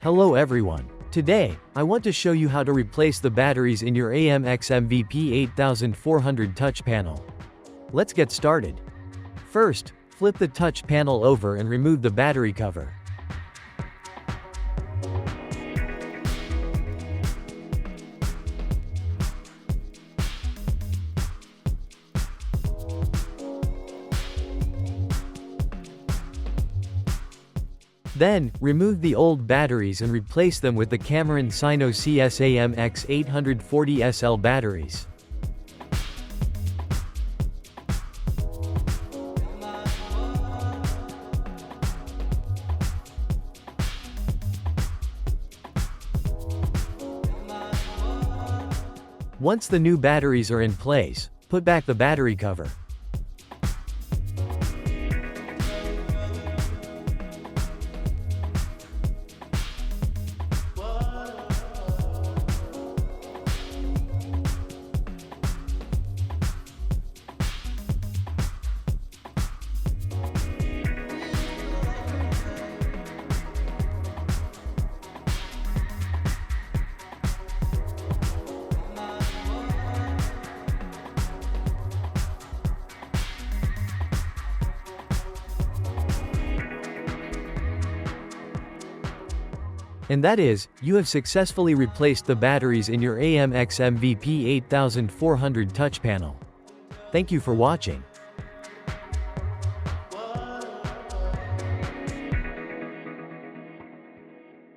Hello everyone. Today, I want to show you how to replace the batteries in your AMX MVP8400 touch panel. Let's get started. First, flip the touch panel over and remove the battery cover. Then, remove the old batteries and replace them with the Cameron Sino CS-AMX840SL batteries. Once the new batteries are in place, put back the battery cover. And that is, you have successfully replaced the batteries in your AMX MVP8400 touch panel. Thank you for watching.